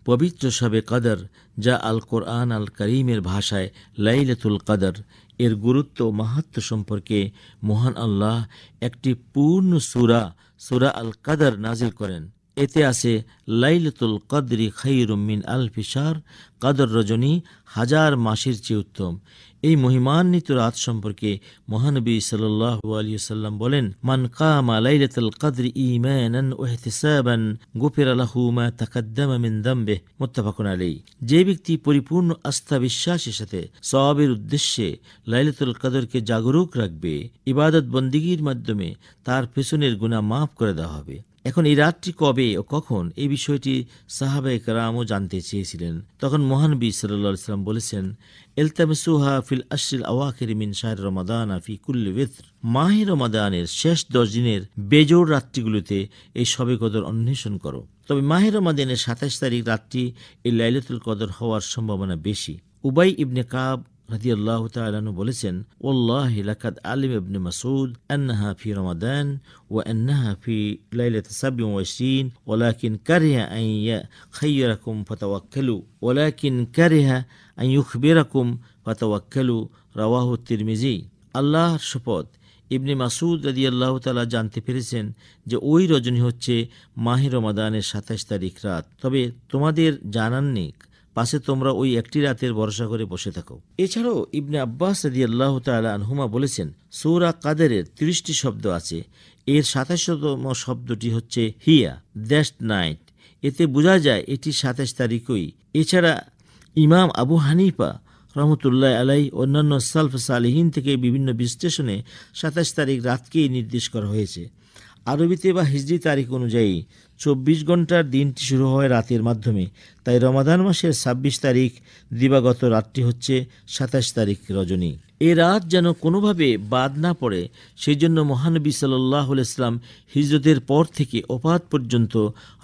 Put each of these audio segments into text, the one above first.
পবিত্র শবে কদর, যা আল কোরআন আল করিমের ভাষায় লাইলাতুল কদর, এর গুরুত্ব ও মাহাত্ম্য সম্পর্কে মহান আল্লাহ একটি পূর্ণ সূরা আল কদর নাজিল করেন। এতে আছে লাইলাতুল কদরি খায়রুম মিন আলফি শাহর, কদর রজনী হাজার মাসের চেয়ে উত্তম। এই মহিমান্বিত রাত সম্পর্কে মহানবী সাল্লাল্লাহু আলাইহি ওয়াসাল্লাম বলেন, মান কামা লাইলাতুল কদরি ঈমানান ওয়া ইহতিসাবান গুফিরা লাহু মা তাকাদ্দামা মিন যামবিহি, মুত্তাফাকুন আলাইহি। যে ব্যক্তি পরিপূর্ণ আস্থা বিশ্বাসের সাথে সওয়াবের উদ্দেশ্যে লাইলাতুল কদরকে জাগরুক রাখবে, ইবাদত বন্দিগির মাধ্যমে তার পেছনের গুনাহ মাফ করে দেওয়া হবে। এখন এই রাতটি কবে ও কখন, এই বিষয়টি সাহাবায়ে কেরামও জানতে চেয়েছিলেন। তখন মহানবী সাল্লাল্লাহু আলাইহি ওয়াসাল্লাম বলেছেন, ইলতামিসুহা ফিল আশরিল আওয়াখির মিন শাহরি রমাদান ফি কুল্লি ওয়িত্র। মাহে রমাদানের শেষ 10 দিনের বেজোড় রাত্রিগুলোতে এই শবে কদর অন্বেষণ করো। তবে মাহে রমাদানের 27 তারিখ রাতটি এই লাইলাতুল কদর হওয়ার সম্ভাবনা বেশি। উবাই ইবনে কাব রাদিয়াল্লাহু তাআলা আনহু বলেছেন, ওয়াল্লাহি লাকাদ আলিম ইবনে মাসউদ আন্নাহা ফি রমাদান ওয়া আন্নাহা ফি লাইলাতি 27 ওয়ালাকিন কারিহা আন ইয়াখাইরাকুম ফাতাওয়াক্কালু ওয়ালাকিন কারিহা আন ইউখবিরাকুম ফাতাওয়াক্কালু, রাওয়াহু তিরমিজি। আল্লাহর শপথ, ইবনে মাসউদ রাদিয়াল্লাহু তাআলা জানতে পেরেছেন যে ওই রজনী হচ্ছে মাহে রমাদানের 27 তারিখ রাত। তবে তোমাদের জানান নেই, পাশে তোমরা ওই একটি রাতের ভরসা করে বসে থাকো। এছাড়াও ইবনে আব্বাস রাদিয়াল্লাহু তাআলা আনহুমা বলেছেন, সূরা কাদরের 30টি শব্দ আছে, এর 27তম শব্দটি হচ্ছে হিয়া, দ্যাট নাইট। এতে বোঝা যায় এটি 27 তারিখই। এছাড়া ইমাম আবু হানিফা রহমতুল্লাহ আলাইহি অন্যান্য সালফ সালিহিন থেকে বিভিন্ন বিশ্লেষণে 27 তারিখ রাতকেই নির্দেশ করা হয়েছে। আরবিতে বা হিজরি তারিখ অনুযায়ী 24 ঘন্টার দিনটি শুরু হয় রাতের মাধ্যমে। তাই রমাদান মাসের 26 তারিখ দিবাগত রাতটি হচ্ছে 27 তারিখ রজনী। এ রাত যেন কোনোভাবে বাদ না পড়ে, সেই জন্য মহানবী সাল্লাল্লাহু আলাইহি ওয়াসাল্লাম হিজরতের পর থেকে ওফাত পর্যন্ত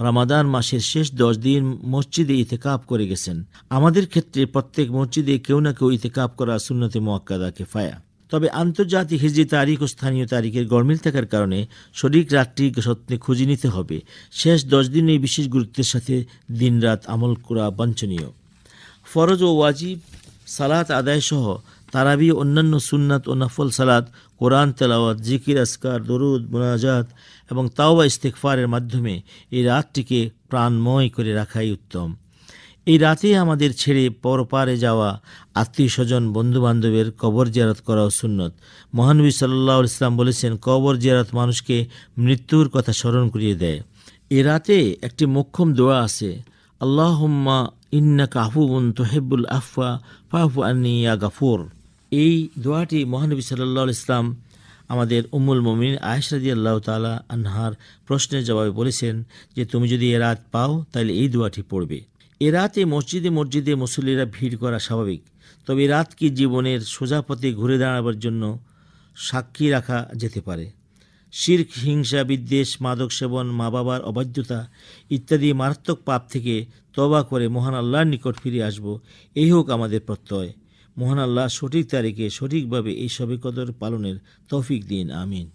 রমাদান মাসের শেষ 10 দিন মসজিদে ইতিকাফ করে গেছেন। আমাদের ক্ষেত্রে প্রত্যেক মসজিদে কেউ না কেউ ইতিকাফ করা সুন্নতে মুআক্কাদা কিফায়া। তবে আন্তর্জাতিক হিজরি তারিখ ও স্থানীয় তারিখের গরমিল থাকার কারণে সঠিক রাতটি সত্যি খুঁজে নিতে হবে। শেষ 10 দিন এই বিশেষ গুরুত্বের সাথে দিন রাত আমল করা বাঞ্ছনীয়। ফরজ ও ওয়াজিব সালাত আদায় সহ তারাবি, অন্যান্য সুন্নাত ও নফল সালাত, কোরআন তেলাওয়াত, জিকির, আজকার, দরুদ, মুনাজাত এবং তাওবা ইস্তিগফারের মাধ্যমে এই রাতটিকে প্রাণময় করে রাখাই উত্তম। এই রাতে আমাদের ছেড়ে পরপারে যাওয়া আত্মীয় স্বজন, বন্ধু বান্ধবের কবর জিয়ারত করাও সুন্নত। মহানবী সাল্লাল্লাহু আলাইহি ওয়াসাল্লাম বলেছেন, কবর জিয়ারত মানুষকে মৃত্যুর কথা স্মরণ করিয়ে দেয়। এ রাতে একটি মোক্ষম দোয়া আছে, আল্লাহুম্মা ইন্নাকা আফুউন তুহিব্বুল আফওয়া ফাফু আন্নী ইয়া গাফুর। এই দোয়াটি মহানবী সাল্লাল্লাহু আলাইহি ওয়াসাল্লাম আমাদের উম্মুল মুমিনিন আয়েশা রাদিয়াল্লাহু তাআলা আনহার প্রশ্নের জবাবে বলেছেন যে তুমি যদি এ রাত পাও তাহলে এই দোয়াটি পড়বে। এ রাতে মসজিদে মুসল্লিরা ভিড় করা স্বাভাবিক। তবে রাত কি জীবনের সোজা পথে ঘুরে দাঁড়াবার জন্য সাক্ষী রাখা যেতে পারে। শিরক, হিংসা, বিদ্বেষ, মাদক সেবন, মা বাবার অবাধ্যতা ইত্যাদি মারাত্মক পাপ থেকে তওবা করে মহান আল্লাহর নিকট ফিরে আসব, এই হোক আমাদের প্রত্যয়। মহান আল্লাহ সঠিক তারিখে সঠিকভাবে এই শবে কদর পালনের তৌফিক দিন, আমিন।